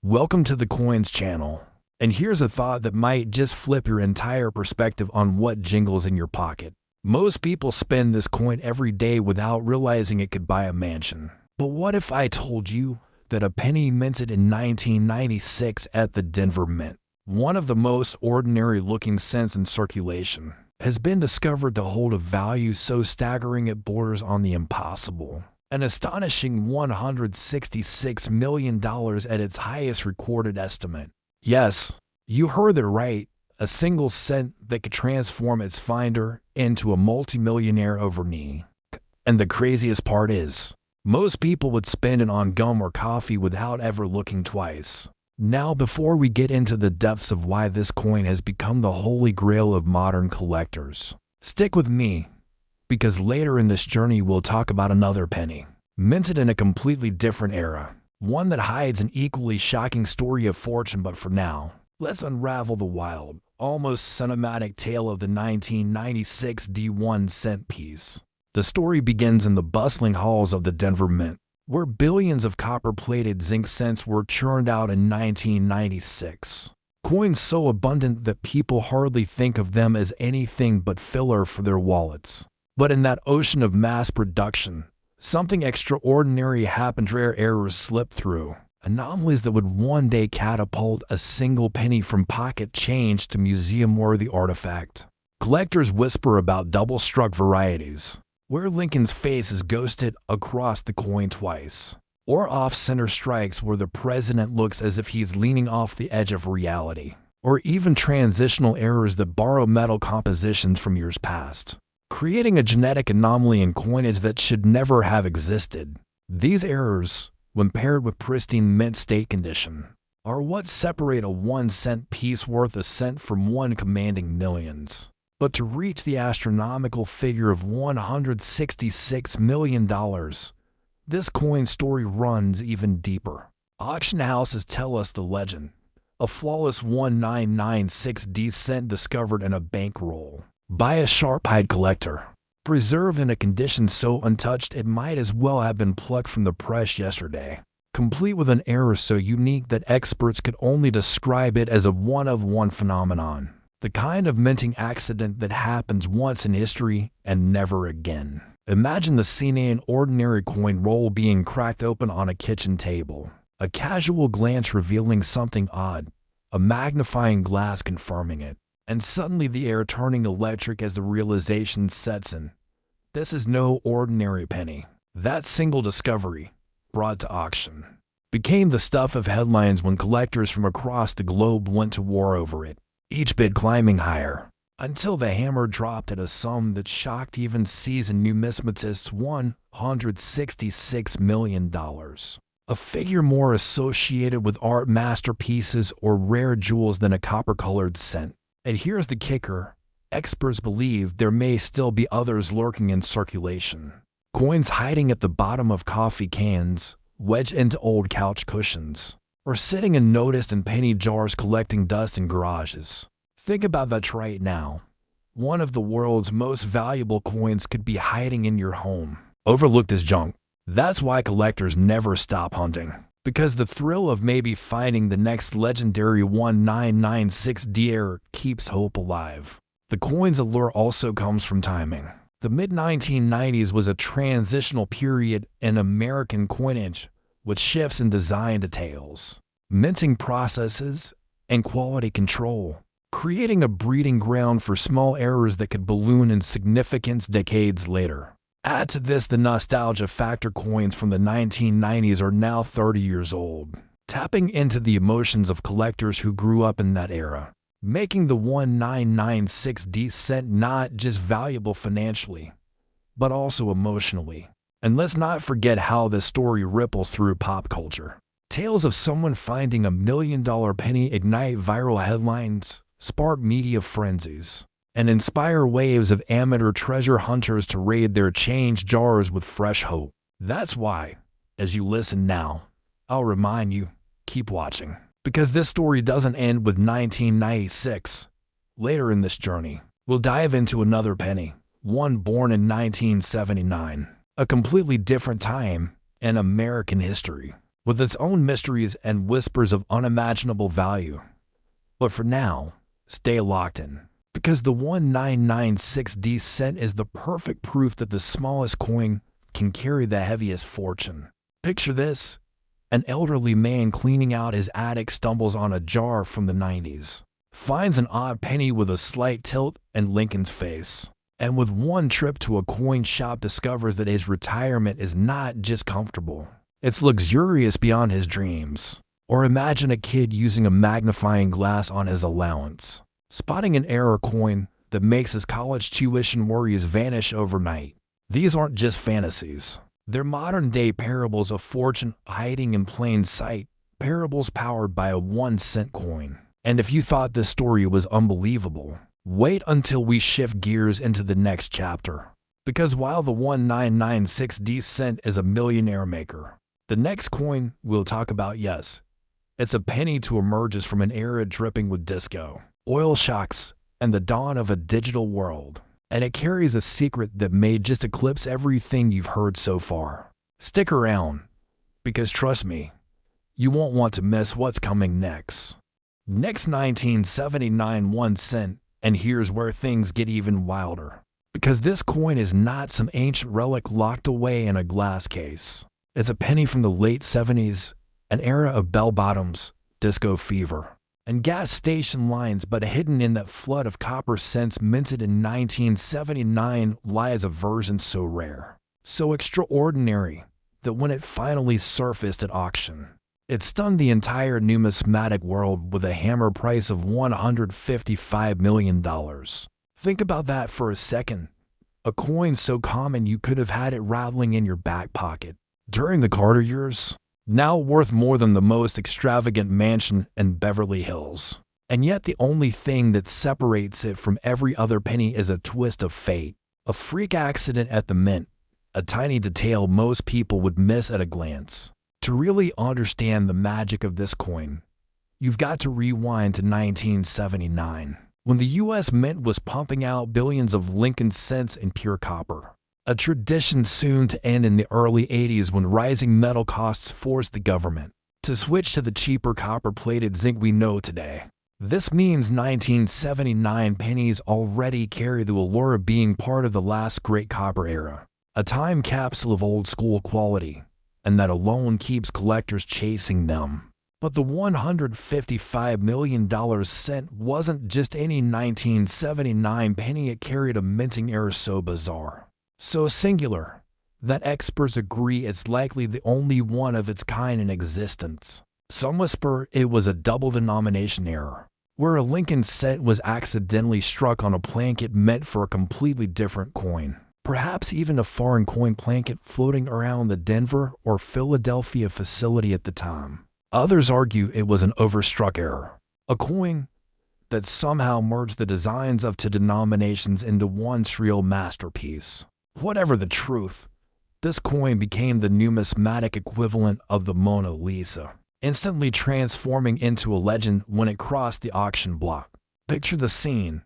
Welcome to the Coins channel. And here's a thought that might just flip your entire perspective on what jingles in your pocket. Most people spend this coin every day without realizing it could buy a mansion. But what if I told you that a penny minted in 1996 at the Denver Mint, one of the most ordinary looking cents in circulation, has been discovered to hold a value so staggering it borders on the impossible? An astonishing $166 million at its highest recorded estimate. Yes, you heard it right, a single cent that could transform its finder into a multi-millionaire overnight. And the craziest part is, most people would spend it on gum or coffee without ever looking twice. Now, before we get into the depths of why this coin has become the holy grail of modern collectors, stick with me, because later in this journey we'll talk about another penny, minted in a completely different era, one that hides an equally shocking story of fortune. But for now, let's unravel the wild, almost cinematic tale of the 1996 D1 cent piece. The story begins in the bustling halls of the Denver Mint, where billions of copper-plated zinc cents were churned out in 1996. Coins so abundant that people hardly think of them as anything but filler for their wallets. But in that ocean of mass production, something extraordinary happened. Rare errors slipped through, anomalies that would one day catapult a single penny from pocket change to museum-worthy artifact. Collectors whisper about double-struck varieties, where Lincoln's face is ghosted across the coin twice, or off-center strikes where the president looks as if he's leaning off the edge of reality, or even transitional errors that borrow metal compositions from years past, creating a genetic anomaly in coinage that should never have existed. These errors, when paired with pristine mint state condition, are what separate a 1-cent piece worth a cent from one commanding millions. But to reach the astronomical figure of $166 million, this coin story runs even deeper. Auction houses tell us the legend, a flawless 1996D cent discovered in a bankroll by a sharp-eyed collector, preserved in a condition so untouched it might as well have been plucked from the press yesterday, complete with an error so unique that experts could only describe it as a one-of-one phenomenon, the kind of minting accident that happens once in history and never again. Imagine the scene: an ordinary coin roll being cracked open on a kitchen table, a casual glance revealing something odd, a magnifying glass confirming it, and suddenly the air turning electric as the realization sets in. This is no ordinary penny. That single discovery, brought to auction, became the stuff of headlines when collectors from across the globe went to war over it, each bid climbing higher, until the hammer dropped at a sum that shocked even seasoned numismatists: $166 million. A figure more associated with art masterpieces or rare jewels than a copper-colored cent. And here's the kicker: experts believe there may still be others lurking in circulation. Coins hiding at the bottom of coffee cans, wedged into old couch cushions, or sitting unnoticed in penny jars collecting dust in garages. Think about that right now. One of the world's most valuable coins could be hiding in your home, overlooked as junk. That's why collectors never stop hunting, because the thrill of maybe finding the next legendary 1996D error keeps hope alive. The coin's allure also comes from timing. The mid-1990s was a transitional period in American coinage, with shifts in design details, minting processes, and quality control, creating a breeding ground for small errors that could balloon in significance decades later. Add to this the nostalgia factor: coins from the 1990s are now 30 years old, tapping into the emotions of collectors who grew up in that era, making the 1996D cent not just valuable financially, but also emotionally. And let's not forget how this story ripples through pop culture. Tales of someone finding $1 million penny ignite viral headlines, spark media frenzies, and inspire waves of amateur treasure hunters to raid their change jars with fresh hope. That's why, as you listen now, I'll remind you, keep watching, because this story doesn't end with 1996. Later in this journey, we'll dive into another penny, one born in 1979, a completely different time in American history. with its own mysteries and whispers of unimaginable value. But for now, stay locked in, because the 1996D cent is the perfect proof that the smallest coin can carry the heaviest fortune. Picture this: an elderly man cleaning out his attic stumbles on a jar from the 90s, finds an odd penny with a slight tilt and Lincoln's face, and with one trip to a coin shop discovers that his retirement is not just comfortable, it's luxurious beyond his dreams. Or imagine a kid using a magnifying glass on his allowance, spotting an error coin that makes his college tuition worries vanish overnight. These aren't just fantasies. They're modern-day parables of fortune hiding in plain sight, parables powered by a 1-cent coin. And if you thought this story was unbelievable, wait until we shift gears into the next chapter. Because while the 1996D cent is a millionaire maker, the next coin we'll talk about, yes, it's a penny to emerges from an era dripping with disco, oil shocks, and the dawn of a digital world. And it carries a secret that may just eclipse everything you've heard so far. Stick around, because trust me, you won't want to miss what's coming next. Next, 1979 1 cent, and here's where things get even wilder. Because this coin is not some ancient relic locked away in a glass case. It's a penny from the late 70s, an era of bell-bottoms, disco fever, and gas station lines, but hidden in that flood of copper cents minted in 1979 lies a version so rare, so extraordinary, that when it finally surfaced at auction, it stunned the entire numismatic world with a hammer price of $155 million. Think about that for a second. A coin so common you could have had it rattling in your back pocket during the Carter years, now worth more than the most extravagant mansion in Beverly Hills. And yet the only thing that separates it from every other penny is a twist of fate, a freak accident at the mint, a tiny detail most people would miss at a glance. To really understand the magic of this coin, you've got to rewind to 1979, when the U.S. Mint was pumping out billions of Lincoln cents in pure copper. A tradition soon to end in the early 80s when rising metal costs forced the government to switch to the cheaper copper-plated zinc we know today. This means 1979 pennies already carry the allure of being part of the last great copper era, a time capsule of old-school quality, and that alone keeps collectors chasing them. But the $155 million cent wasn't just any 1979 penny, it carried a minting error so bizarre, so singular, that experts agree it's likely the only one of its kind in existence. Some whisper it was a double denomination error, where a Lincoln cent was accidentally struck on a plankett meant for a completely different coin. Perhaps even a foreign coin plankett floating around the Denver or Philadelphia facility at the time. Others argue it was an overstruck error, a coin that somehow merged the designs of two denominations into one shrill masterpiece. Whatever the truth, this coin became the numismatic equivalent of the Mona Lisa, instantly transforming into a legend when it crossed the auction block. Picture the scene: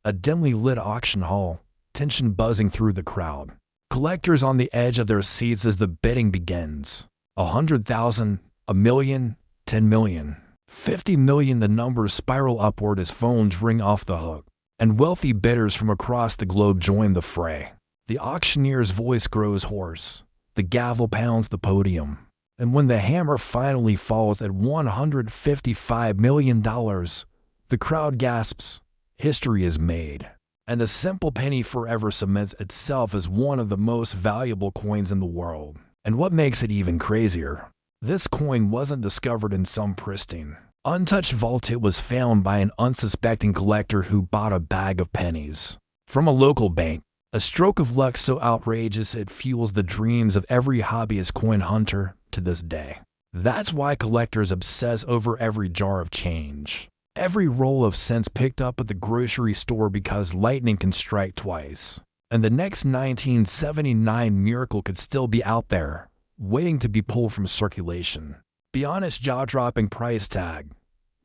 a dimly lit auction hall, tension buzzing through the crowd, collectors on the edge of their seats as the bidding begins. 100,000, a million, 10 million, 50 million. The numbers spiral upward as phones ring off the hook, and wealthy bidders from across the globe join the fray. The auctioneer's voice grows hoarse, the gavel pounds the podium, and when the hammer finally falls at $155 million, the crowd gasps, history is made. And a simple penny forever cements itself as one of the most valuable coins in the world. And what makes it even crazier, this coin wasn't discovered in some pristine, untouched vault. It was found by an unsuspecting collector who bought a bag of pennies from a local bank, a stroke of luck so outrageous it fuels the dreams of every hobbyist coin hunter to this day. That's why collectors obsess over every jar of change, every roll of cents picked up at the grocery store, because lightning can strike twice, and the next 1979 miracle could still be out there, waiting to be pulled from circulation. Beyond its jaw-dropping price tag,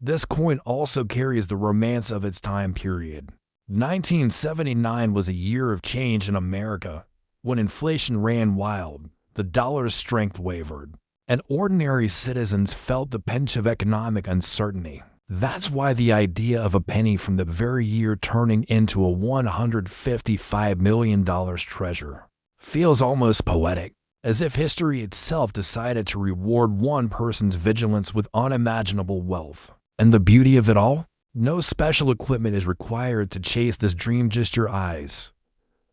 this coin also carries the romance of its time period. 1979 was a year of change in America. When inflation ran wild, the dollar's strength wavered, and ordinary citizens felt the pinch of economic uncertainty. That's why the idea of a penny from the very year turning into a $155 million treasure feels almost poetic, as if history itself decided to reward one person's vigilance with unimaginable wealth. And the beauty of it all? No special equipment is required to chase this dream, just your eyes,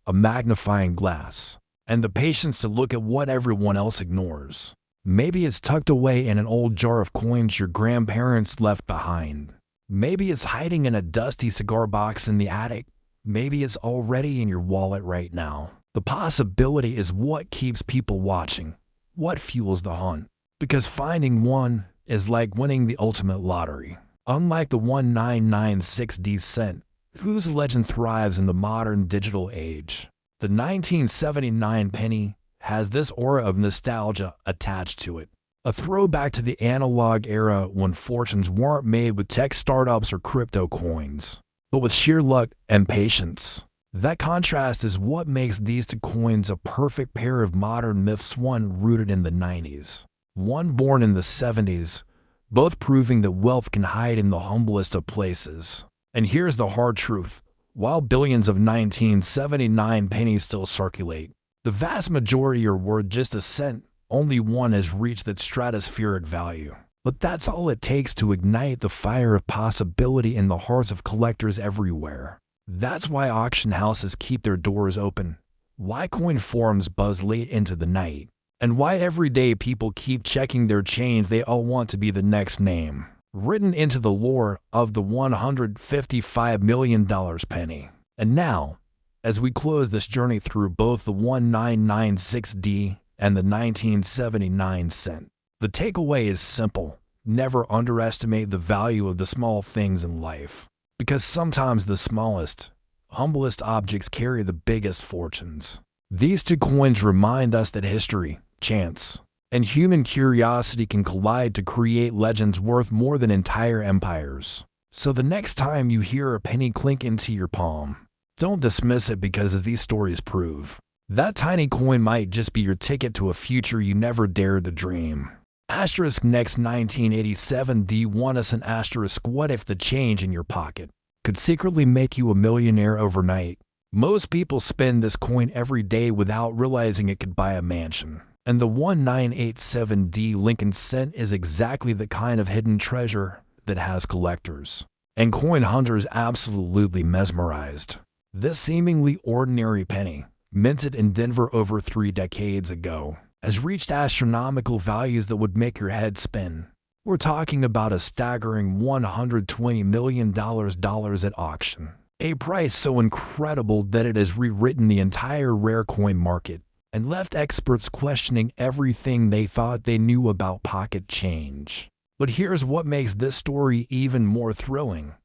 a magnifying glass, and the patience to look at what everyone else ignores. Maybe it's tucked away in an old jar of coins your grandparents left behind. Maybe it's hiding in a dusty cigar box in the attic. Maybe it's already in your wallet right now. The possibility is what keeps people watching, what fuels the hunt. Because finding one is like winning the ultimate lottery. Unlike the 1996D cent, whose legend thrives in the modern digital age, the 1979 penny has this aura of nostalgia attached to it. A throwback to the analog era when fortunes weren't made with tech startups or crypto coins, but with sheer luck and patience. That contrast is what makes these two coins a perfect pair of modern myths, one rooted in the 90s, one born in the 70s, both proving that wealth can hide in the humblest of places. And here's the hard truth. While billions of 1979 pennies still circulate, the vast majority are worth just a cent. Only one has reached that stratospheric value. But that's all it takes to ignite the fire of possibility in the hearts of collectors everywhere. That's why auction houses keep their doors open, why coin forums buzz late into the night, and why everyday people keep checking their change. They all want to be the next name written into the lore of the $155 million penny. And now, as we close this journey through both the 1996D and the 1979 cent, the takeaway is simple. Never underestimate the value of the small things in life, because sometimes the smallest, humblest objects carry the biggest fortunes. These two coins remind us that history, chance, and human curiosity can collide to create legends worth more than entire empires. So the next time you hear a penny clink into your palm, don't dismiss it, because as these stories prove, that tiny coin might just be your ticket to a future you never dared to dream. Asterisk next 1987D won us an asterisk. What if the change in your pocket could secretly make you a millionaire overnight? Most people spend this coin every day without realizing it could buy a mansion. And the 1987D Lincoln cent is exactly the kind of hidden treasure that has collectors and coin hunters absolutely mesmerized. This seemingly ordinary penny, minted in Denver over 3 decades ago, has reached astronomical values that would make your head spin. We're talking about a staggering $120 million at auction, a price so incredible that it has rewritten the entire rare coin market and left experts questioning everything they thought they knew about pocket change. But here's what makes this story even more thrilling.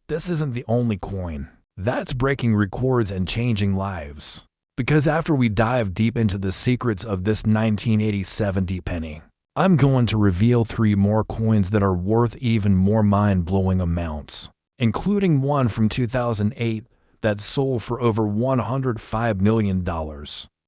This isn't the only coin that's breaking records and changing lives. Because after we dive deep into the secrets of this 1987D penny, I'm going to reveal 3 more coins that are worth even more mind-blowing amounts, including one from 2008 that sold for over $105 million.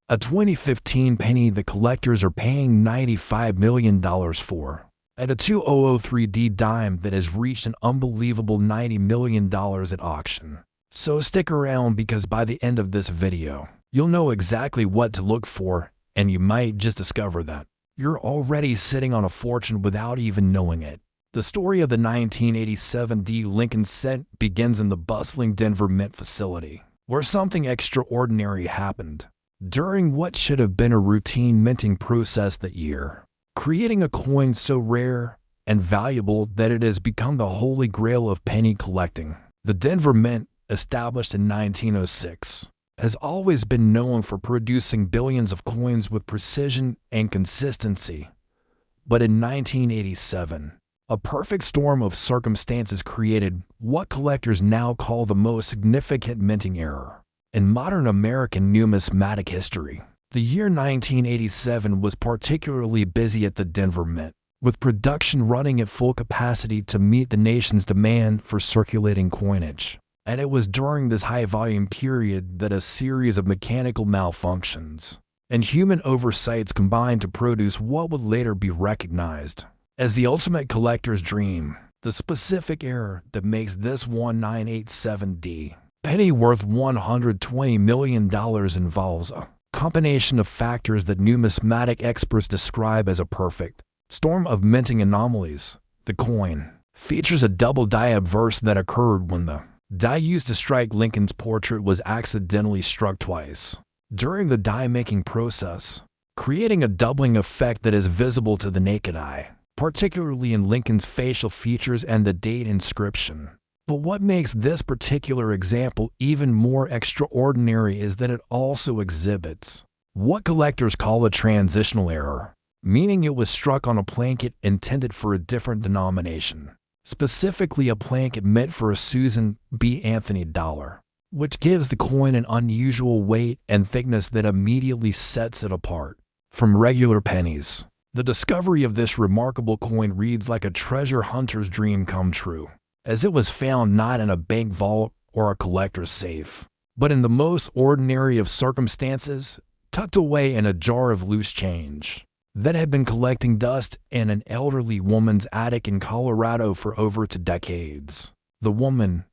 A 2015 penny the collectors are paying $95 million for, and a 2003D dime that has reached an unbelievable $90 million at auction. So stick around, because by the end of this video, you'll know exactly what to look for, and you might just discover that you're already sitting on a fortune without even knowing it. The story of the 1987D Lincoln cent begins in the bustling Denver Mint facility, where something extraordinary happened during what should have been a routine minting process that year, creating a coin so rare and valuable that it has become the holy grail of penny collecting. The Denver Mint, established in 1906, has always been known for producing billions of coins with precision and consistency. But in 1987, a perfect storm of circumstances created what collectors now call the most significant minting error in modern American numismatic history. The year 1987 was particularly busy at the Denver Mint, with production running at full capacity to meet the nation's demand for circulating coinage. And it was during this high-volume period that a series of mechanical malfunctions and human oversights combined to produce what would later be recognized as the ultimate collector's dream. The specific error that makes this 1987D penny worth $120 million involves a combination of factors that numismatic experts describe as a perfect storm of minting anomalies. The coin features a double die obverse that occurred when the die used to strike Lincoln's portrait was accidentally struck twice during the die-making process, creating a doubling effect that is visible to the naked eye, particularly in Lincoln's facial features and the date inscription. But what makes this particular example even more extraordinary is that it also exhibits what collectors call a transitional error, meaning it was struck on a plankett intended for a different denomination, specifically a plankett meant for a Susan B. Anthony dollar, which gives the coin an unusual weight and thickness that immediately sets it apart from regular pennies. The discovery of this remarkable coin reads like a treasure hunter's dream come true, as it was found not in a bank vault or a collector's safe, but in the most ordinary of circumstances, tucked away in a jar of loose change that had been collecting dust in an elderly woman's attic in Colorado for over 2 decades. The woman,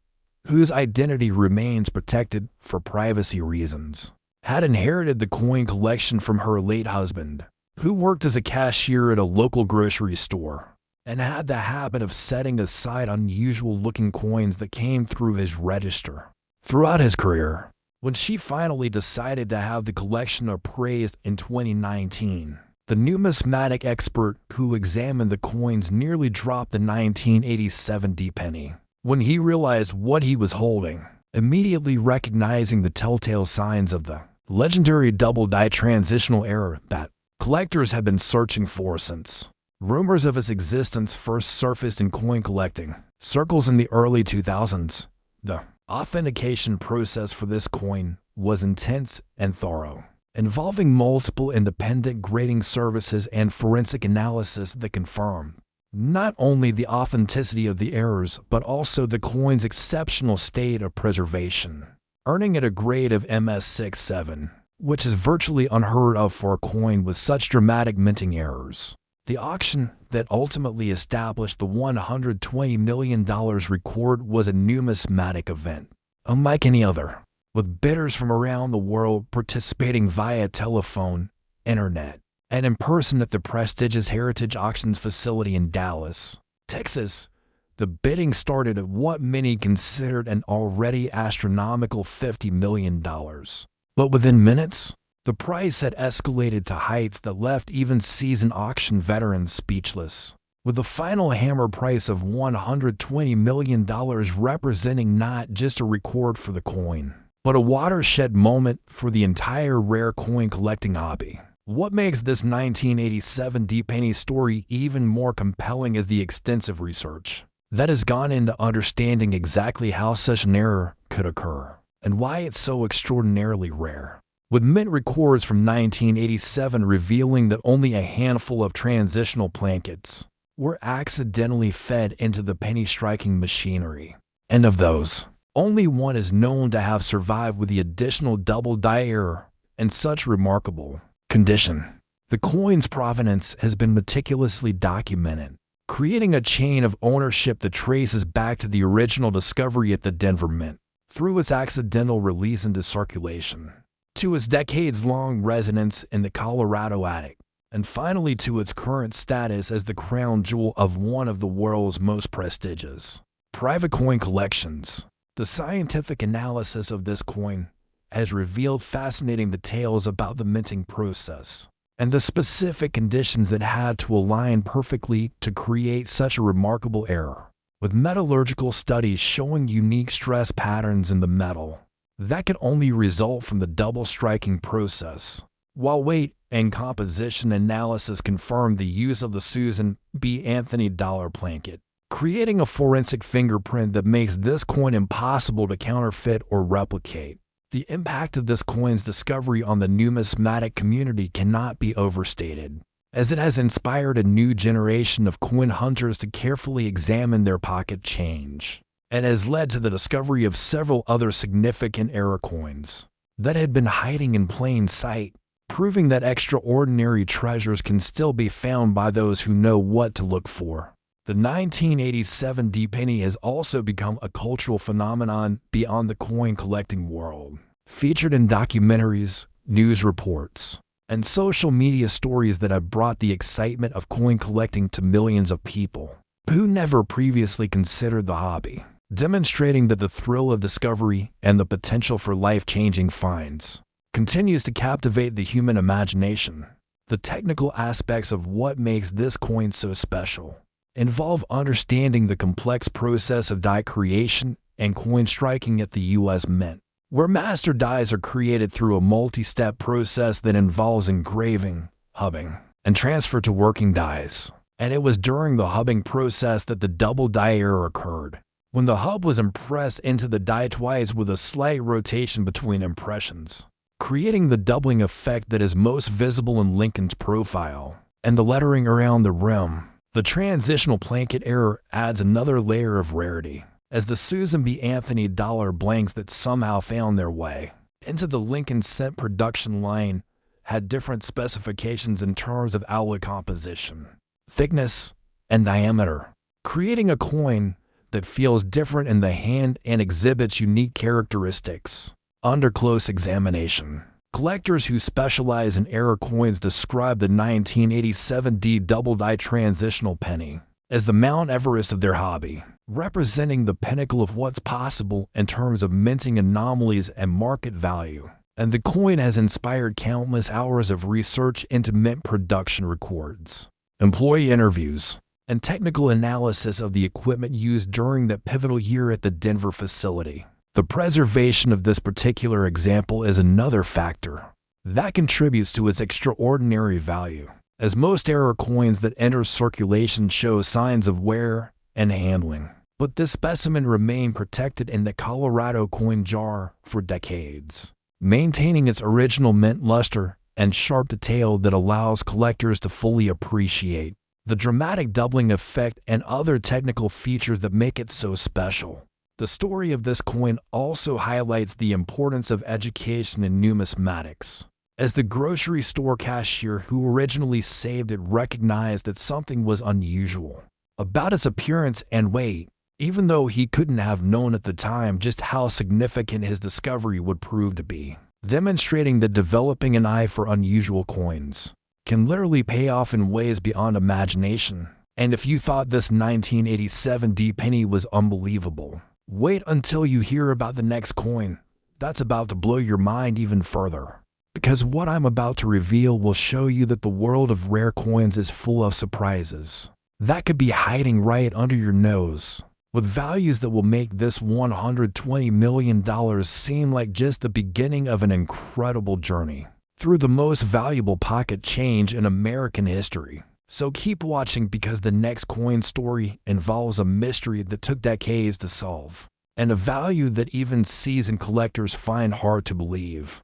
whose identity remains protected for privacy reasons, had inherited the coin collection from her late husband, who worked as a cashier at a local grocery store and had the habit of setting aside unusual-looking coins that came through his register throughout his career. When she finally decided to have the collection appraised in 2019, the numismatic expert who examined the coins nearly dropped the 1987D penny when he realized what he was holding, immediately recognizing the telltale signs of the legendary double-die transitional error that collectors have been searching for since rumors of its existence first surfaced in coin collecting circles in the early 2000s. The authentication process for this coin was intense and thorough, involving multiple independent grading services and forensic analysis that confirmed not only the authenticity of the errors but also the coin's exceptional state of preservation, earning it a grade of MS67, which is virtually unheard of for a coin with such dramatic minting errors. The auction that ultimately established the $120 million record was a numismatic event, unlike any other, with bidders from around the world participating via telephone, internet, and in person at the prestigious Heritage Auctions facility in Dallas, Texas. The bidding started at what many considered an already astronomical $50 million. But within minutes, the price had escalated to heights that left even seasoned auction veterans speechless, with the final hammer price of $120 million representing not just a record for the coin, but a watershed moment for the entire rare coin collecting hobby. What makes this 1987D penny story even more compelling is the extensive research that has gone into understanding exactly how such an error could occur and why it's so extraordinarily rare, with mint records from 1987 revealing that only a handful of transitional plankets were accidentally fed into the penny-striking machinery. And of those, only one is known to have survived with the additional double die error in such remarkable condition. The coin's provenance has been meticulously documented, creating a chain of ownership that traces back to the original discovery at the Denver Mint, through its accidental release into circulation, to its decades-long residence in the Colorado attic, and finally to its current status as the crown jewel of one of the world's most prestigious private coin collections. The scientific analysis of this coin has revealed fascinating details about the minting process and the specific conditions that had to align perfectly to create such a remarkable error, with metallurgical studies showing unique stress patterns in the metal that could only result from the double striking process, while weight and composition analysis confirmed the use of the Susan B. Anthony dollar plankett, creating a forensic fingerprint that makes this coin impossible to counterfeit or replicate. The impact of this coin's discovery on the numismatic community cannot be overstated, as it has inspired a new generation of coin hunters to carefully examine their pocket change, and has led to the discovery of several other significant error coins that had been hiding in plain sight. proving that extraordinary treasures can still be found by those who know what to look for. The 1987 D-penny has also become a cultural phenomenon beyond the coin collecting world, featured in documentaries, news reports, and social media stories that have brought the excitement of coin collecting to millions of people who never previously considered the hobby, demonstrating that the thrill of discovery and the potential for life-changing finds continues to captivate the human imagination. The technical aspects of what makes this coin so special involve understanding the complex process of die creation and coin striking at the U.S. Mint, where master dies are created through a multi-step process that involves engraving, hubbing, and transfer to working dies. And it was during the hubbing process that the double die error occurred, when the hub was impressed into the die twice with a slight rotation between impressions, creating the doubling effect that is most visible in Lincoln's profile, and the lettering around the rim. The transitional placket error adds another layer of rarity, as the Susan B. Anthony dollar blanks that somehow found their way into the Lincoln cent production line had different specifications in terms of outlet composition, thickness, and diameter, creating a coin that feels different in the hand and exhibits unique characteristics. Under close examination, collectors who specialize in error coins describe the 1987 D double die transitional penny as the Mount Everest of their hobby, representing the pinnacle of what's possible in terms of minting anomalies and market value. And the coin has inspired countless hours of research into mint production records, employee interviews, and technical analysis of the equipment used during that pivotal year at the Denver facility. The preservation of this particular example is another factor that contributes to its extraordinary value, as most error coins that enter circulation show signs of wear and handling. But this specimen remained protected in the Colorado coin jar for decades, maintaining its original mint luster and sharp detail that allows collectors to fully appreciate the dramatic doubling effect and other technical features that make it so special. The story of this coin also highlights the importance of education in numismatics, as the grocery store cashier who originally saved it recognized that something was unusual about its appearance and weight, even though he couldn't have known at the time just how significant his discovery would prove to be, demonstrating that developing an eye for unusual coins can literally pay off in ways beyond imagination. And if you thought this 1987 D-penny was unbelievable, wait until you hear about the next coin that's about to blow your mind even further. Because what I'm about to reveal will show you that the world of rare coins is full of surprises that could be hiding right under your nose, with values that will make this $120 million seem like just the beginning of an incredible journey through the most valuable pocket change in American history. So keep watching, because the next coin story involves a mystery that took decades to solve, and a value that even seasoned collectors find hard to believe.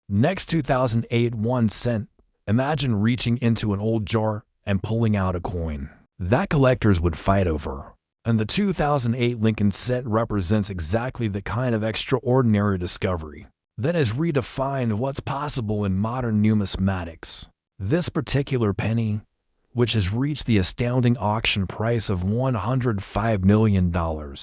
Next, 2008 1 cent. Imagine reaching into an old jar and pulling out a coin that collectors would fight over. And the 2008 Lincoln cent represents exactly the kind of extraordinary discovery that has redefined what's possible in modern numismatics. This particular penny, which has reached the astounding auction price of $105 million,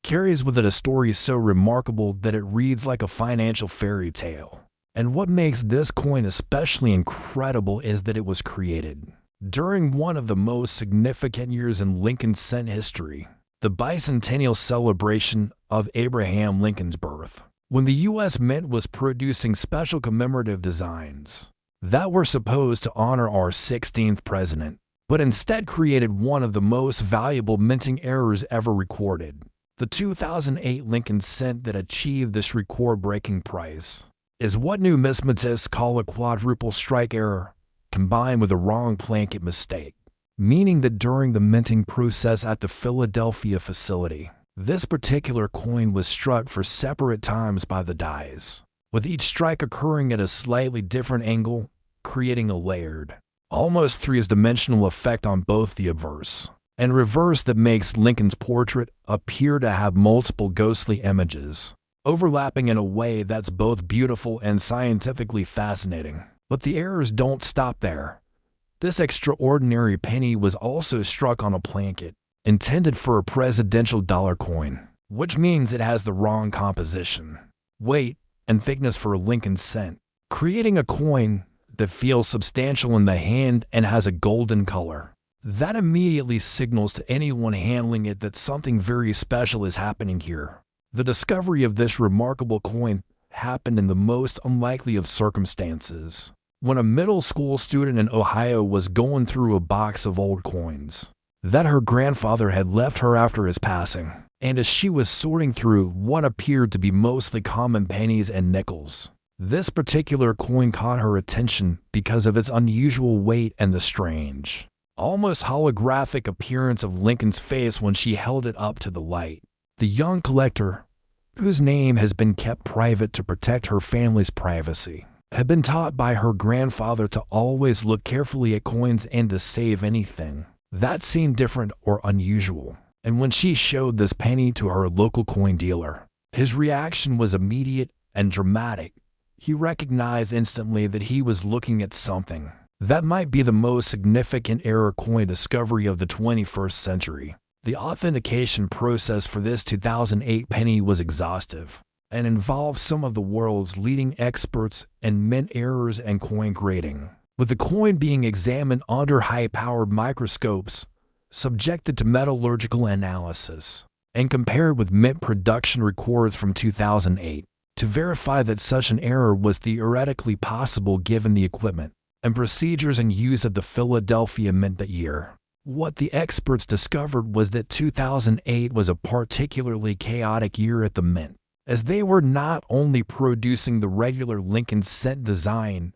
carries with it a story so remarkable that it reads like a financial fairy tale. And what makes this coin especially incredible is that it was created during one of the most significant years in Lincoln cent history, the bicentennial celebration of Abraham Lincoln's birth, when the U.S. Mint was producing special commemorative designs that were supposed to honor our 16th president, but instead created one of the most valuable minting errors ever recorded. The 2008 Lincoln cent that achieved this record-breaking price is what numismatists call a quadruple strike error, combined with a wrong placket mistake, meaning that during the minting process at the Philadelphia facility, this particular coin was struck for separate times by the dies, with each strike occurring at a slightly different angle, creating a layered, almost three-dimensional effect on both the obverse and reverse that makes Lincoln's portrait appear to have multiple ghostly images, overlapping in a way that's both beautiful and scientifically fascinating. But the errors don't stop there. This extraordinary penny was also struck on a plankett, intended for a presidential dollar coin, which means it has the wrong composition, weight, and thickness for a Lincoln cent, creating a coin that feels substantial in the hand and has a golden color. That immediately signals to anyone handling it that something very special is happening here. The discovery of this remarkable coin happened in the most unlikely of circumstances, when a middle school student in Ohio was going through a box of old coins that her grandfather had left her after his passing, and as she was sorting through what appeared to be mostly common pennies and nickels, this particular coin caught her attention because of its unusual weight and the strange, almost holographic appearance of Lincoln's face when she held it up to the light. The young collector, whose name has been kept private to protect her family's privacy, had been taught by her grandfather to always look carefully at coins and to save anything that seemed different or unusual. And when she showed this penny to her local coin dealer, his reaction was immediate and dramatic. He recognized instantly that he was looking at something that might be the most significant error coin discovery of the 21st century. The authentication process for this 2008 penny was exhaustive and involved some of the world's leading experts in mint errors and coin grading, with the coin being examined under high-powered microscopes, subjected to metallurgical analysis, and compared with mint production records from 2008 to verify that such an error was theoretically possible given the equipment and procedures in use at the Philadelphia Mint that year. What the experts discovered was that 2008 was a particularly chaotic year at the Mint, as they were not only producing the regular Lincoln cent design,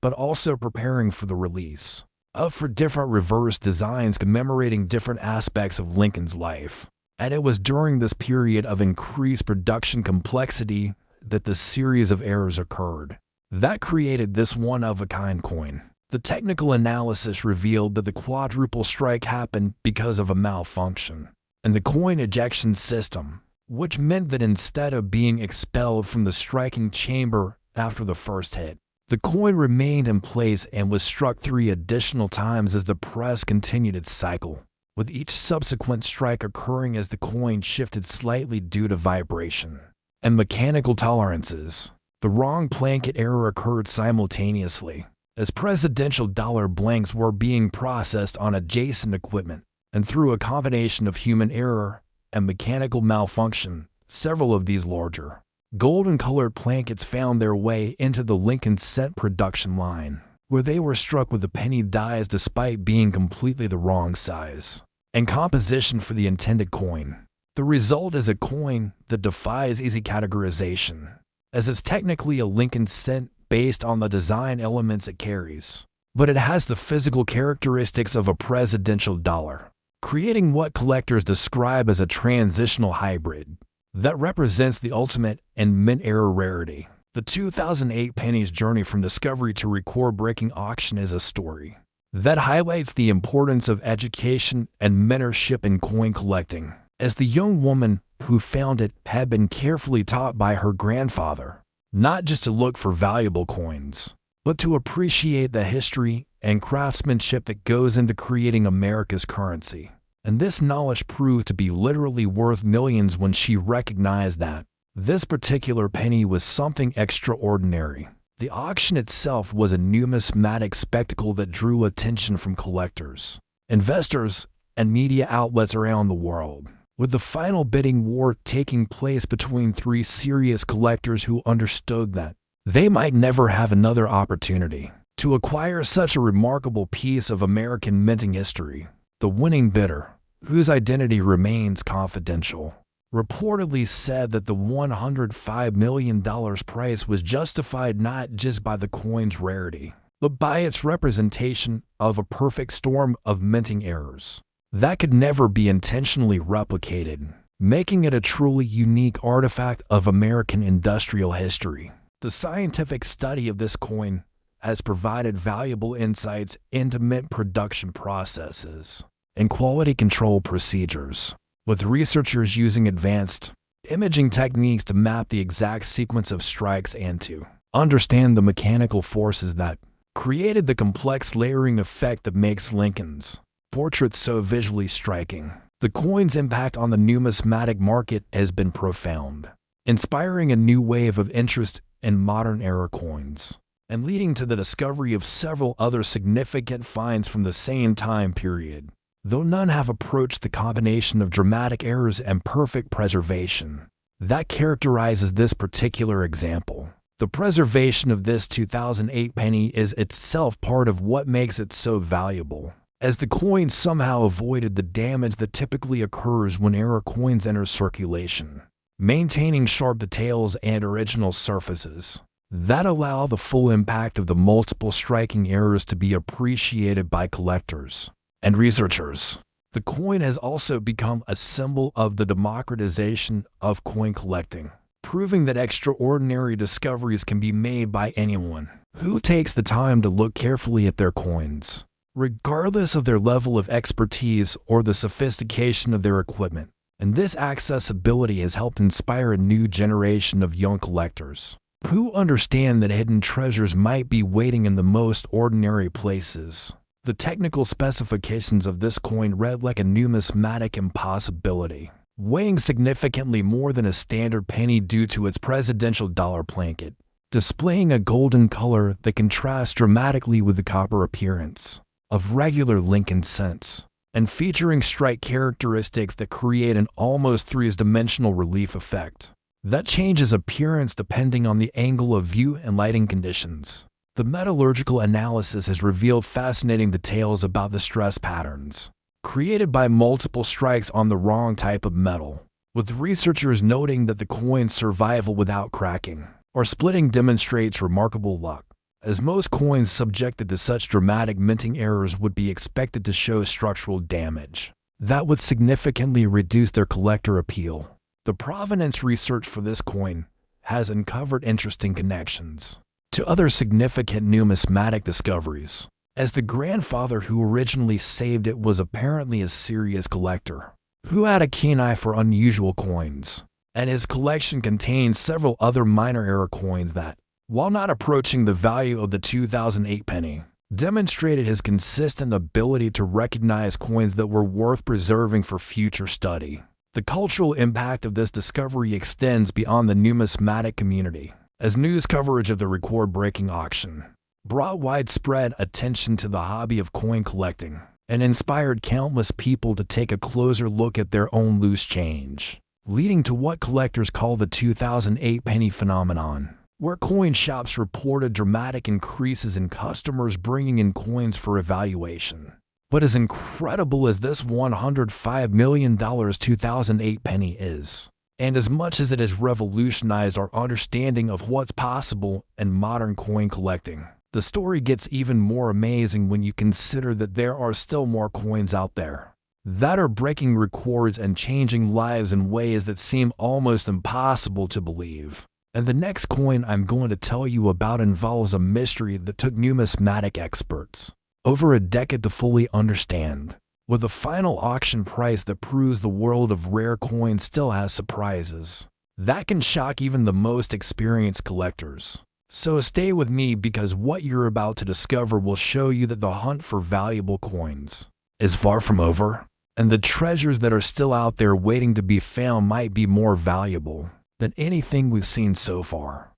but also preparing for the release of 4 different reverse designs commemorating different aspects of Lincoln's life. And it was during this period of increased production complexity that the series of errors occurred that created this one-of-a-kind coin. The technical analysis revealed that the quadruple strike happened because of a malfunction in the coin ejection system, which meant that instead of being expelled from the striking chamber after the first hit, the coin remained in place and was struck 3 additional times as the press continued its cycle, with each subsequent strike occurring as the coin shifted slightly due to vibration and mechanical tolerances. The wrong plankett error occurred simultaneously, as presidential dollar blanks were being processed on adjacent equipment, and through a combination of human error and mechanical malfunction, several of these larger, golden-colored plankets found their way into the Lincoln cent production line, where they were struck with the penny dies despite being completely the wrong size and composition for the intended coin. The result is a coin that defies easy categorization, as it's technically a Lincoln cent based on the design elements it carries, but it has the physical characteristics of a presidential dollar, creating what collectors describe as a transitional hybrid that represents the ultimate and mint-era rarity. The 2008 penny's journey from discovery to record-breaking auction is a story that highlights the importance of education and mentorship in coin collecting, as the young woman who found it had been carefully taught by her grandfather not just to look for valuable coins, but to appreciate the history and craftsmanship that goes into creating America's currency. And this knowledge proved to be literally worth millions when she recognized that this particular penny was something extraordinary. The auction itself was a numismatic spectacle that drew attention from collectors, investors, and media outlets around the world, with the final bidding war taking place between 3 serious collectors who understood that they might never have another opportunity to acquire such a remarkable piece of American minting history. The winning bidder, whose identity remains confidential, reportedly said that the $105 million price was justified not just by the coin's rarity, but by its representation of a perfect storm of minting errors that could never be intentionally replicated, making it a truly unique artifact of American industrial history. The scientific study of this coin has provided valuable insights into mint production processes and quality control procedures, with researchers using advanced imaging techniques to map the exact sequence of strikes and to understand the mechanical forces that created the complex layering effect that makes Lincoln's portraits so visually striking. The coin's impact on the numismatic market has been profound, inspiring a new wave of interest in modern-era coins, and leading to the discovery of several other significant finds from the same time period, though none have approached the combination of dramatic errors and perfect preservation that characterizes this particular example. The preservation of this 2008 penny is itself part of what makes it so valuable, as the coin somehow avoided the damage that typically occurs when era coins enter circulation, maintaining sharp details and original surfaces that allow the full impact of the multiple striking errors to be appreciated by collectors and researchers. The coin has also become a symbol of the democratization of coin collecting, proving that extraordinary discoveries can be made by anyone who takes the time to look carefully at their coins, regardless of their level of expertise or the sophistication of their equipment. And this accessibility has helped inspire a new generation of young collectors who understand that hidden treasures might be waiting in the most ordinary places. The technical specifications of this coin read like a numismatic impossibility, weighing significantly more than a standard penny due to its presidential dollar blanket, displaying a golden color that contrasts dramatically with the copper appearance of regular Lincoln cents, and featuring strike characteristics that create an almost three-dimensional relief effect that changes appearance depending on the angle of view and lighting conditions. The metallurgical analysis has revealed fascinating details about the stress patterns created by multiple strikes on the wrong type of metal, with researchers noting that the coin's survival without cracking or splitting demonstrates remarkable luck, as most coins subjected to such dramatic minting errors would be expected to show structural damage that would significantly reduce their collector appeal. The provenance research for this coin has uncovered interesting connections to other significant numismatic discoveries, as the grandfather who originally saved it was apparently a serious collector who had a keen eye for unusual coins, and his collection contains several other minor era coins that, while not approaching the value of the 2008 penny, demonstrated his consistent ability to recognize coins that were worth preserving for future study. The cultural impact of this discovery extends beyond the numismatic community, as news coverage of the record-breaking auction brought widespread attention to the hobby of coin collecting and inspired countless people to take a closer look at their own loose change, leading to what collectors call the 2008 penny phenomenon, where coin shops reported dramatic increases in customers bringing in coins for evaluation. But as incredible as this $105 million 2008 penny is, and as much as it has revolutionized our understanding of what's possible in modern coin collecting, the story gets even more amazing when you consider that there are still more coins out there that are breaking records and changing lives in ways that seem almost impossible to believe. And the next coin I'm going to tell you about involves a mystery that took numismatic experts over a decade to fully understand, with a final auction price that proves the world of rare coins still has surprises that can shock even the most experienced collectors. So stay with me, because what you're about to discover will show you that the hunt for valuable coins is far from over, and the treasures that are still out there waiting to be found might be more valuable than anything we've seen so far.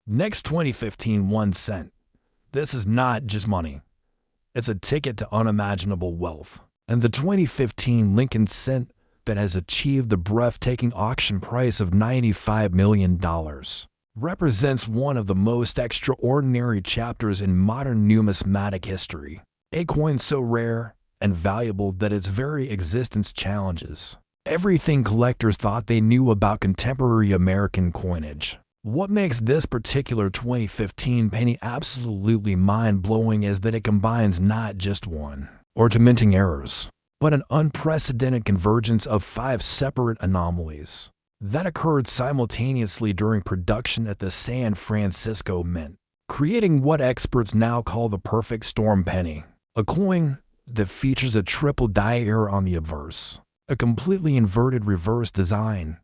Next, 2015 1 cent. This is not just money. It's a ticket to unimaginable wealth. And the 2015 Lincoln cent that has achieved the breathtaking auction price of $95 million represents one of the most extraordinary chapters in modern numismatic history. A coin so rare and valuable that its very existence challenges everything collectors thought they knew about contemporary American coinage. What makes this particular 2015 penny absolutely mind-blowing is that it combines not just one or two minting errors, but an unprecedented convergence of 5 separate anomalies that occurred simultaneously during production at the San Francisco Mint, creating what experts now call the perfect storm penny. A coin that features a triple die error on the obverse, a completely inverted reverse design,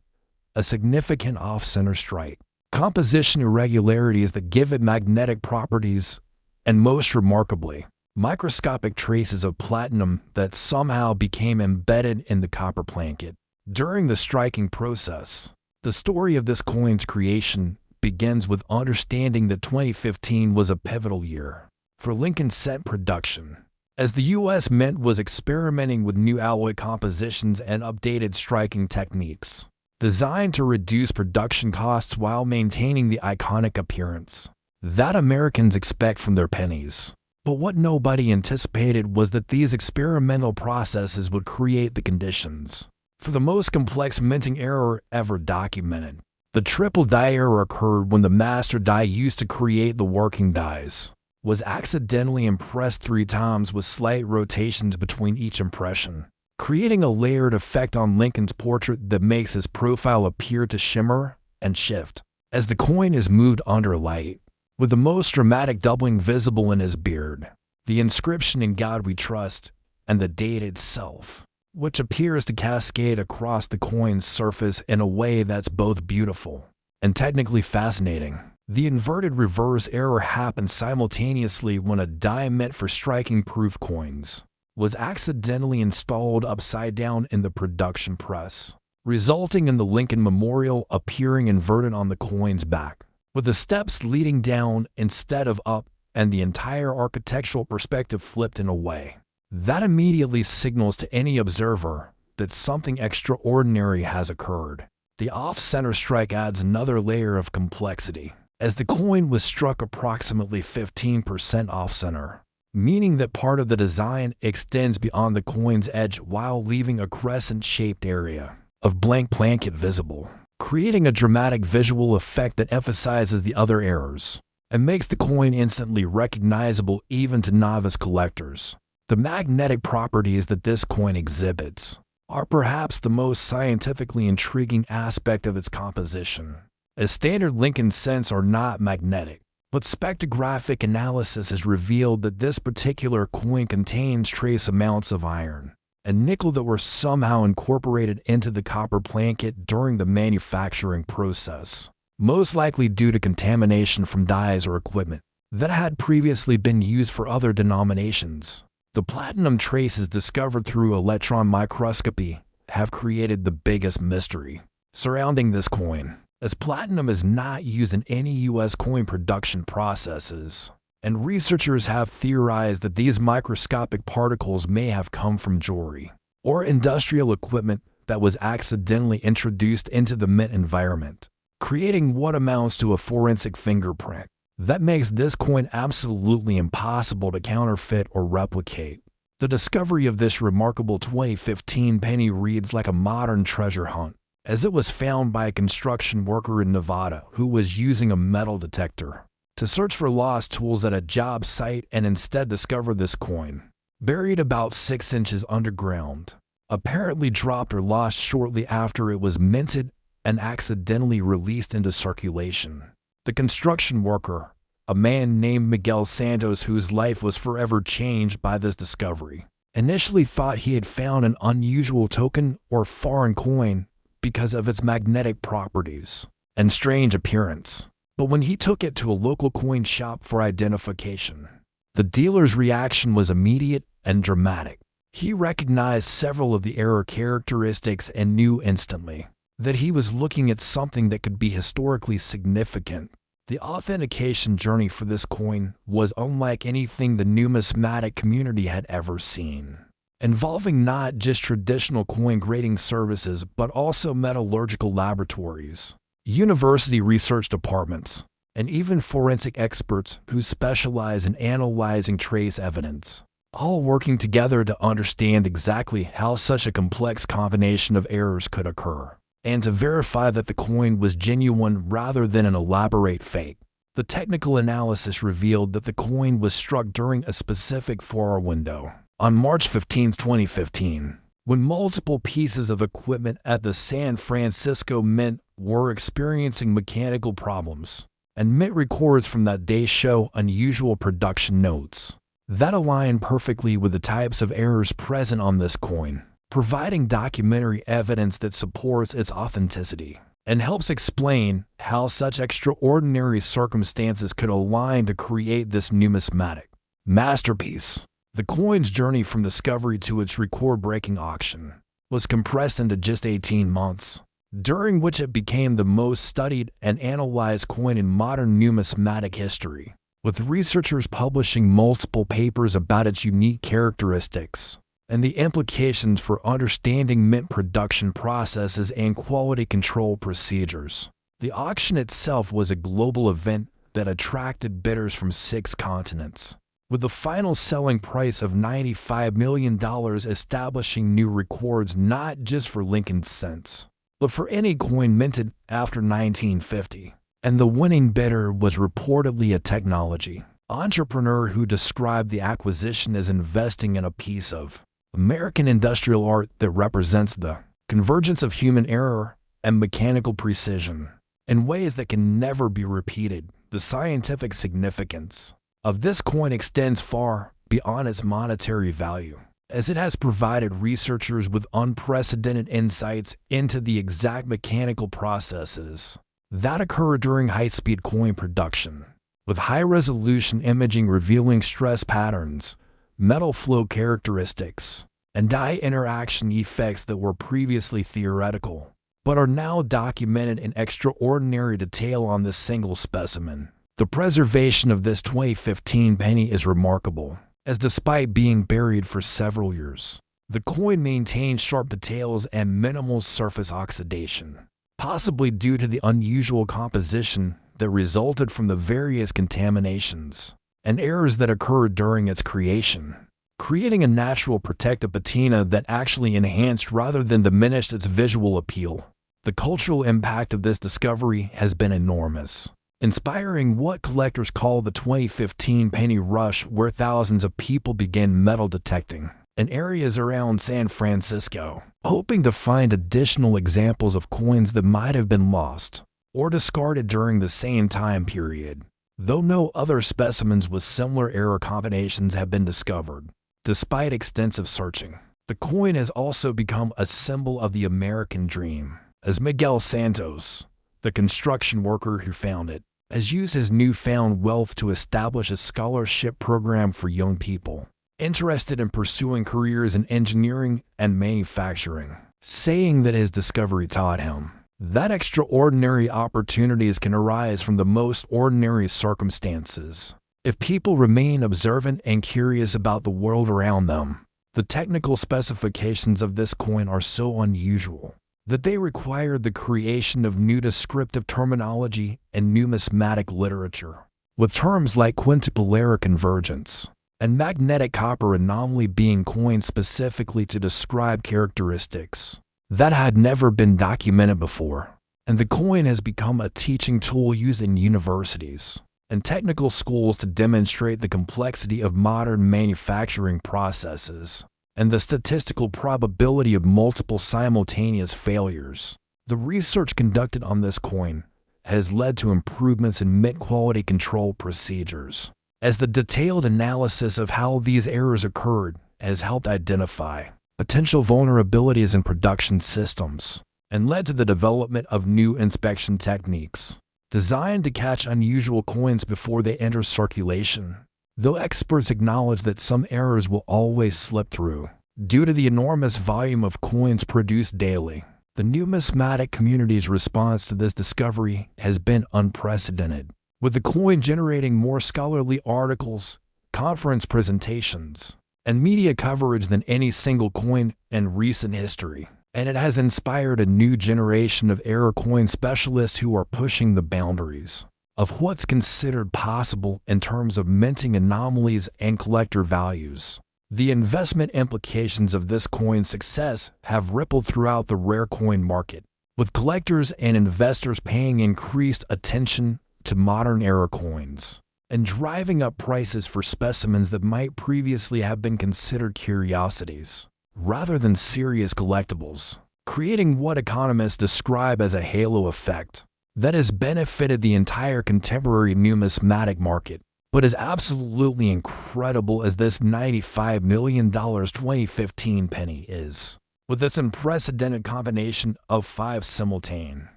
a significant off-center strike, composition irregularities that give it magnetic properties, and most remarkably, microscopic traces of platinum that somehow became embedded in the copper plankett. During the striking process, the story of this coin's creation begins with understanding that 2015 was a pivotal year for Lincoln cent production, as the U.S. Mint was experimenting with new alloy compositions and updated striking techniques, designed to reduce production costs while maintaining the iconic appearance that Americans expect from their pennies. But what nobody anticipated was that these experimental processes would create the conditions for the most complex minting error ever documented. The triple die error occurred when the master die used to create the working dies was accidentally impressed 3 times with slight rotations between each impression, creating a layered effect on Lincoln's portrait that makes his profile appear to shimmer and shift as the coin is moved under light, with the most dramatic doubling visible in his beard, the inscription "In God We Trust," and the date itself, which appears to cascade across the coin's surface in a way that's both beautiful and technically fascinating. The inverted reverse error happened simultaneously when a die meant for striking proof coins was accidentally installed upside down in the production press, resulting in the Lincoln Memorial appearing inverted on the coin's back, with the steps leading down instead of up and the entire architectural perspective flipped in a way that immediately signals to any observer that something extraordinary has occurred. The off-center strike adds another layer of complexity, as the coin was struck approximately 15% off-center, meaning that part of the design extends beyond the coin's edge while leaving a crescent-shaped area of blank plankett visible, creating a dramatic visual effect that emphasizes the other errors and makes the coin instantly recognizable even to novice collectors. The magnetic properties that this coin exhibits are perhaps the most scientifically intriguing aspect of its composition, as standard Lincoln cents are not magnetic, but spectrographic analysis has revealed that this particular coin contains trace amounts of iron and nickel that were somehow incorporated into the copper plankett during the manufacturing process, most likely due to contamination from dies or equipment that had previously been used for other denominations. The platinum traces discovered through electron microscopy have created the biggest mystery surrounding this coin, as platinum is not used in any U.S. coin production processes, and researchers have theorized that these microscopic particles may have come from jewelry or industrial equipment that was accidentally introduced into the mint environment, creating what amounts to a forensic fingerprint that makes this coin absolutely impossible to counterfeit or replicate. The discovery of this remarkable 2015 penny reads like a modern treasure hunt, as it was found by a construction worker in Nevada who was using a metal detector to search for lost tools at a job site and instead discovered this coin, buried about 6 inches underground, apparently dropped or lost shortly after it was minted and accidentally released into circulation. The construction worker, a man named Miguel Santos whose life was forever changed by this discovery, initially thought he had found an unusual token or foreign coin because of its magnetic properties and strange appearance. But when he took it to a local coin shop for identification, the dealer's reaction was immediate and dramatic. He recognized several of the error characteristics and knew instantly that he was looking at something that could be historically significant. The authentication journey for this coin was unlike anything the numismatic community had ever seen, involving not just traditional coin grading services but also metallurgical laboratories, university research departments, and even forensic experts who specialize in analyzing trace evidence, all working together to understand exactly how such a complex combination of errors could occur, and to verify that the coin was genuine rather than an elaborate fake. The technical analysis revealed that the coin was struck during a specific 4-hour window on March 15, 2015, when multiple pieces of equipment at the San Francisco Mint were experiencing mechanical problems, and Mint records from that day show unusual production notes that align perfectly with the types of errors present on this coin, providing documentary evidence that supports its authenticity. and helps explain how such extraordinary circumstances could align to create this numismatic masterpiece. The coin's journey from discovery to its record-breaking auction was compressed into just 18 months, during which it became the most studied and analyzed coin in modern numismatic history, with researchers publishing multiple papers about its unique characteristics and the implications for understanding mint production processes and quality control procedures. The auction itself was a global event that attracted bidders from 6 continents, with the final selling price of $95 million establishing new records not just for Lincoln cents, but for any coin minted after 1950. And the winning bidder was reportedly a technology entrepreneur who described the acquisition as investing in a piece of American industrial art that represents the convergence of human error and mechanical precision in ways that can never be repeated. The scientific significance of this coin extends far beyond its monetary value, as it has provided researchers with unprecedented insights into the exact mechanical processes that occur during high-speed coin production, with high-resolution imaging revealing stress patterns, metal flow characteristics, and die interaction effects that were previously theoretical, but are now documented in extraordinary detail on this single specimen. The preservation of this 2015 penny is remarkable, as despite being buried for several years, the coin maintains sharp details and minimal surface oxidation, possibly due to the unusual composition that resulted from the various contaminations and errors that occurred during its creation, creating a natural protective patina that actually enhanced rather than diminished its visual appeal. The cultural impact of this discovery has been enormous, inspiring what collectors call the 2015 penny rush, where thousands of people began metal detecting in areas around San Francisco, hoping to find additional examples of coins that might have been lost or discarded during the same time period, though no other specimens with similar error combinations have been discovered. Despite extensive searching, the coin has also become a symbol of the American dream, as Miguel Santos, the construction worker who found it, has used his newfound wealth to establish a scholarship program for young people interested in pursuing careers in engineering and manufacturing, saying that his discovery taught him that extraordinary opportunities can arise from the most ordinary circumstances if people remain observant and curious about the world around them. The technical specifications of this coin are so unusual that they required the creation of new descriptive terminology and numismatic literature, with terms like quintuple error convergence and magnetic copper anomaly being coined specifically to describe characteristics that had never been documented before. And the coin has become a teaching tool used in universities and technical schools to demonstrate the complexity of modern manufacturing processes and the statistical probability of multiple simultaneous failures. The research conducted on this coin has led to improvements in mint quality control procedures, as the detailed analysis of how these errors occurred has helped identify potential vulnerabilities in production systems and led to the development of new inspection techniques designed to catch unusual coins before they enter circulation. Though experts acknowledge that some errors will always slip through due to the enormous volume of coins produced daily, the numismatic community's response to this discovery has been unprecedented, with the coin generating more scholarly articles, conference presentations, and media coverage than any single coin in recent history. And it has inspired a new generation of error coin specialists who are pushing the boundaries of what's considered possible in terms of minting anomalies and collector values. The investment implications of this coin's success have rippled throughout the rare coin market, with collectors and investors paying increased attention to modern era coins and driving up prices for specimens that might previously have been considered curiosities rather than serious collectibles, creating what economists describe as a halo effect that has benefited the entire contemporary numismatic market. But as absolutely incredible as this $95 million 2015 penny is, with its unprecedented combination of 5 simultaneous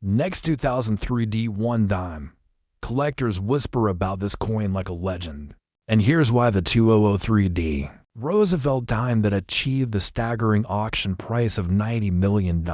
Next, 2003 D1 dime. Collectors whisper about this coin like a legend. And here's why: the 2003D Roosevelt dime that achieved the staggering auction price of $90 million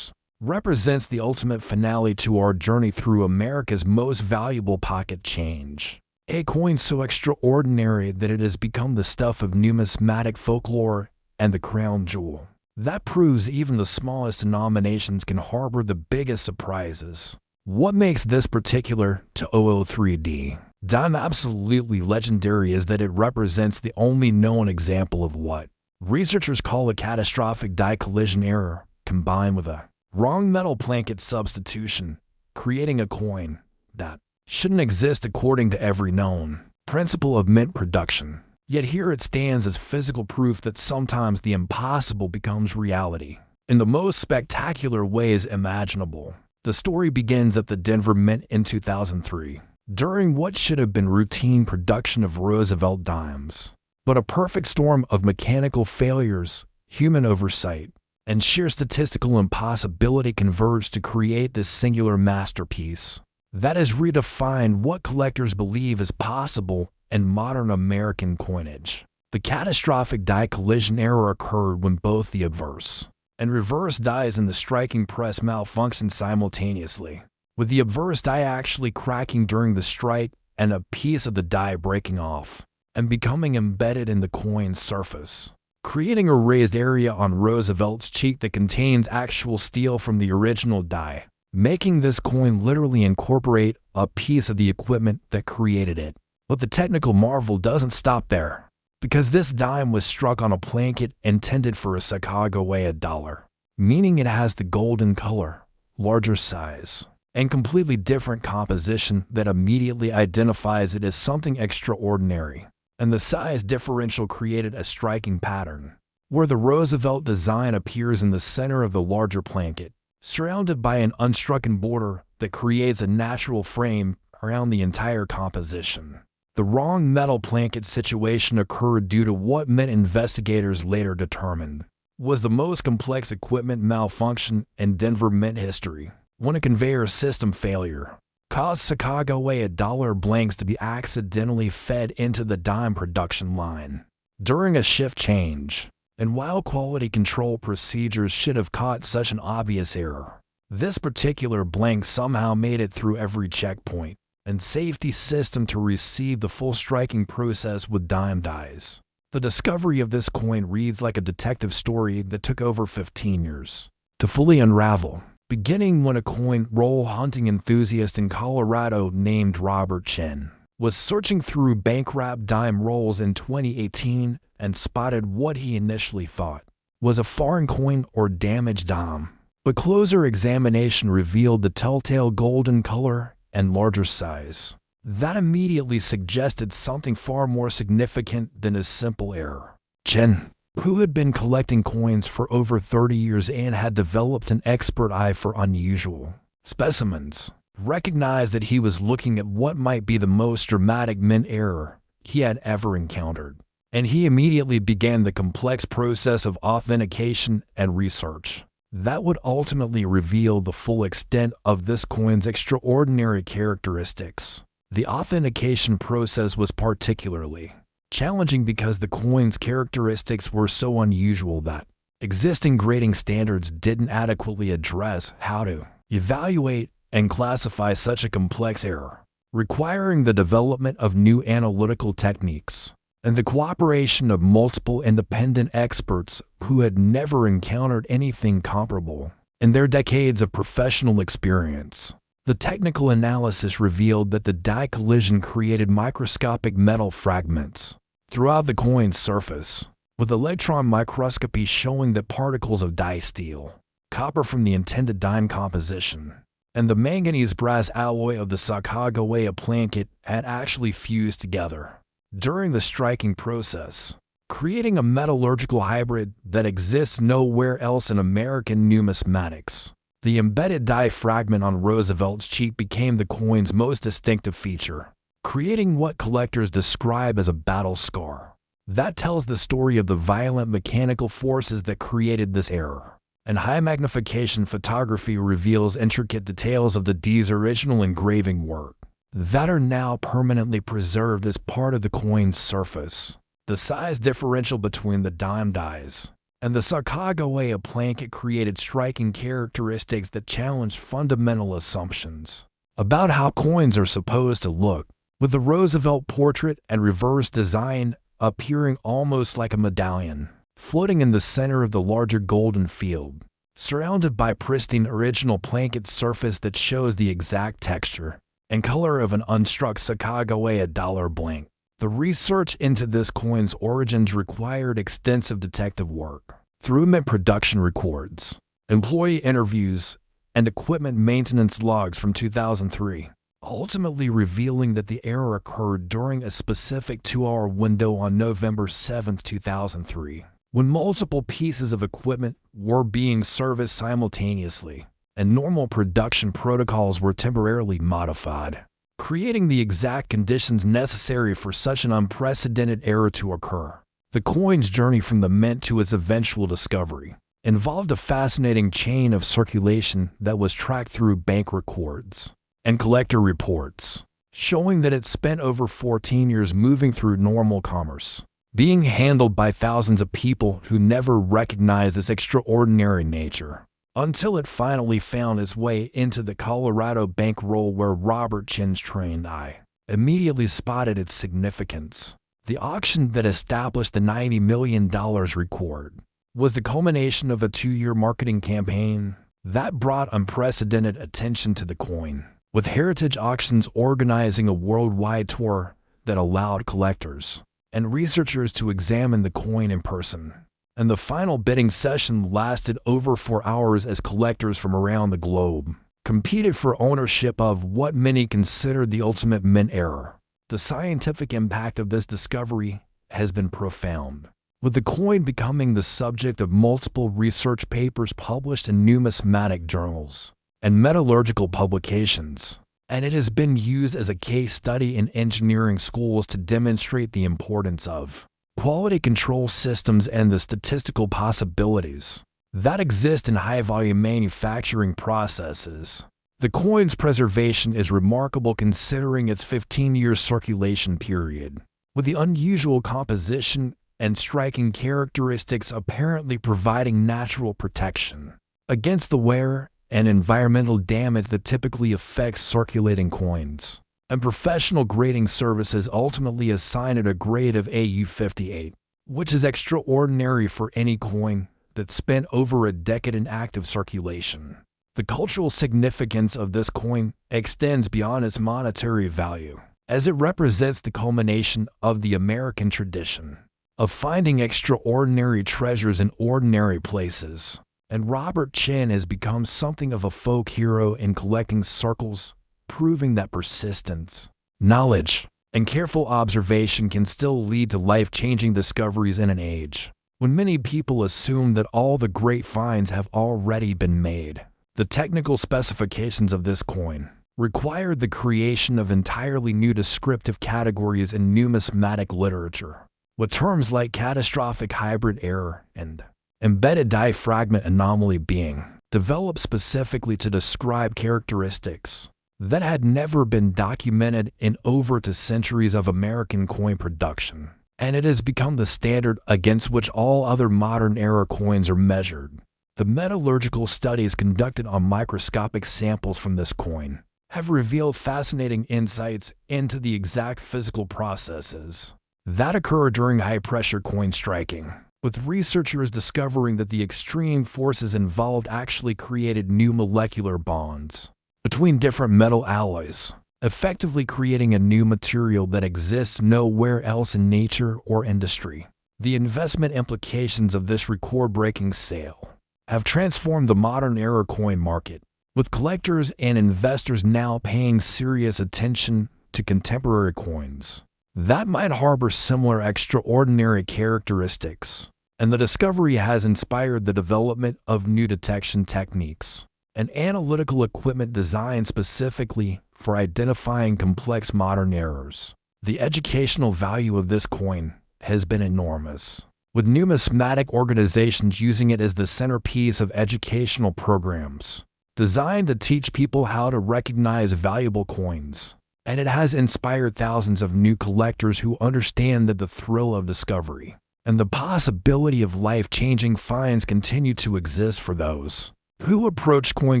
represents the ultimate finale to our journey through America's most valuable pocket change. A coin so extraordinary that it has become the stuff of numismatic folklore and the crown jewel that proves even the smallest denominations can harbor the biggest surprises. What makes this particular 2003D dime absolutely legendary is that it represents the only known example of what researchers call a catastrophic die collision error combined with a wrong metal blanket substitution, creating a coin that shouldn't exist according to every known principle of mint production. Yet here it stands as physical proof that sometimes the impossible becomes reality in the most spectacular ways imaginable. The story begins at the Denver Mint in 2003, during what should have been routine production of Roosevelt dimes. But a perfect storm of mechanical failures, human oversight, and sheer statistical impossibility converged to create this singular masterpiece that has redefined what collectors believe is possible in modern American coinage. The catastrophic die collision error occurred when both the obverse and reverse dies in the striking press malfunctioned simultaneously, with the obverse die actually cracking during the strike and a piece of the die breaking off and becoming embedded in the coin's surface, creating a raised area on Roosevelt's cheek that contains actual steel from the original die, making this coin literally incorporate a piece of the equipment that created it. But the technical marvel doesn't stop there, because this dime was struck on a blanket intended for a Chicago-weighted dollar, meaning it has the golden color, larger size, and completely different composition that immediately identifies it as something extraordinary. And the size differential created a striking pattern, where the Roosevelt design appears in the center of the larger blanket, surrounded by an unstrucken border that creates a natural frame around the entire composition. The wrong metal blanket situation occurred due to what mint investigators later determined was the most complex equipment malfunction in Denver Mint history, when a conveyor system failure caused Chicago-weighted dollar blanks to be accidentally fed into the dime production line during a shift change. And while quality control procedures should have caught such an obvious error, this particular blank somehow made it through every checkpoint and safety system to receive the full striking process with dime dies. The discovery of this coin reads like a detective story that took over 15 years to fully unravel, beginning when a coin roll hunting enthusiast in Colorado named Robert Chen was searching through bank-wrapped dime rolls in 2018 and spotted what he initially thought was a foreign coin or damaged dime. But closer examination revealed the telltale golden color and larger size. That immediately suggested something far more significant than a simple error. Chen, who had been collecting coins for over 30 years and had developed an expert eye for unusual specimens, recognized that he was looking at what might be the most dramatic mint error he had ever encountered. And he immediately began the complex process of authentication and research that would ultimately reveal the full extent of this coin's extraordinary characteristics. The authentication process was particularly challenging because the coin's characteristics were so unusual that existing grading standards didn't adequately address how to evaluate and classify such a complex error, requiring the development of new analytical techniques and the cooperation of multiple independent experts who had never encountered anything comparable in their decades of professional experience. The technical analysis revealed that the die collision created microscopic metal fragments throughout the coin's surface, with electron microscopy showing that particles of die steel, copper from the intended dime composition, and the manganese brass alloy of the Chicago-weighted blanket had actually fused together during the striking process, creating a metallurgical hybrid that exists nowhere else in American numismatics. The embedded die fragment on Roosevelt's cheek became the coin's most distinctive feature, creating what collectors describe as a battle scar that tells the story of the violent mechanical forces that created this error. and high magnification photography reveals intricate details of the D's original engraving work that are now permanently preserved as part of the coin's surface. The size differential between the dime dies and the Sacagawea blanket created striking characteristics that challenge fundamental assumptions about how coins are supposed to look, with the Roosevelt portrait and reverse design appearing almost like a medallion, floating in the center of the larger golden field, surrounded by pristine original blanket surface that shows the exact texture and color of an unstruck Sacagawea dollar blank. The research into this coin's origins required extensive detective work through mint production records, employee interviews, and equipment maintenance logs from 2003, ultimately revealing that the error occurred during a specific 2-hour window on November 7, 2003, when multiple pieces of equipment were being serviced simultaneously, and normal production protocols were temporarily modified, creating the exact conditions necessary for such an unprecedented error to occur. The coin's journey from the mint to its eventual discovery involved a fascinating chain of circulation that was tracked through bank records and collector reports, showing that it spent over 14 years moving through normal commerce, being handled by thousands of people who never recognized its extraordinary nature, until it finally found its way into the Colorado bankroll where Robert Chin's trained eye immediately spotted its significance. The auction that established the $90 million record was the culmination of a 2-year marketing campaign that brought unprecedented attention to the coin, with Heritage Auctions organizing a worldwide tour that allowed collectors and researchers to examine the coin in person. And the final bidding session lasted over 4 hours as collectors from around the globe competed for ownership of what many considered the ultimate mint error. The scientific impact of this discovery has been profound, with the coin becoming the subject of multiple research papers published in numismatic journals and metallurgical publications, and it has been used as a case study in engineering schools to demonstrate the importance of quality control systems and the statistical possibilities that exist in high-volume manufacturing processes. The coin's preservation is remarkable considering its 15-year circulation period, with the unusual composition and striking characteristics apparently providing natural protection against the wear and environmental damage that typically affects circulating coins. And professional grading services ultimately assign it a grade of AU58, which is extraordinary for any coin that spent over a decade in active circulation. The cultural significance of this coin extends beyond its monetary value, as it represents the culmination of the American tradition of finding extraordinary treasures in ordinary places. And Robert Chin has become something of a folk hero in collecting circles, proving that persistence, knowledge, and careful observation can still lead to life-changing discoveries in an age when many people assume that all the great finds have already been made. The technical specifications of this coin required the creation of entirely new descriptive categories in numismatic literature, with terms like catastrophic hybrid error and embedded diaphragm anomaly being developed specifically to describe characteristics that had never been documented in over 2 centuries of American coin production, and it has become the standard against which all other modern era coins are measured. The metallurgical studies conducted on microscopic samples from this coin have revealed fascinating insights into the exact physical processes that occur during high-pressure coin striking, with researchers discovering that the extreme forces involved actually created new molecular bonds between different metal alloys, effectively creating a new material that exists nowhere else in nature or industry. The investment implications of this record-breaking sale have transformed the modern era coin market, with collectors and investors now paying serious attention to contemporary coins that might harbor similar extraordinary characteristics. And the discovery has inspired the development of new detection techniques and analytical equipment designed specifically for identifying complex modern errors. The educational value of this coin has been enormous, with numismatic organizations using it as the centerpiece of educational programs designed to teach people how to recognize valuable coins. And it has inspired thousands of new collectors who understand that the thrill of discovery and the possibility of life-changing finds continue to exist for those who approach coin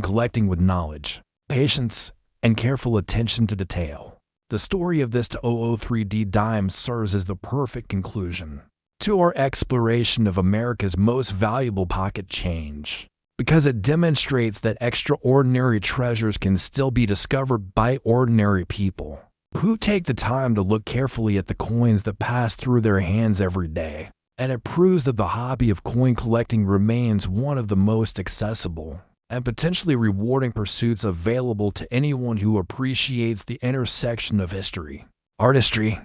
collecting with knowledge, patience, and careful attention to detail. The story of this 003D dime serves as the perfect conclusion to our exploration of America's most valuable pocket change, because it demonstrates that extraordinary treasures can still be discovered by ordinary people who take the time to look carefully at the coins that pass through their hands every day. And it proves that the hobby of coin collecting remains one of the most accessible and potentially rewarding pursuits available to anyone who appreciates the intersection of history, artistry,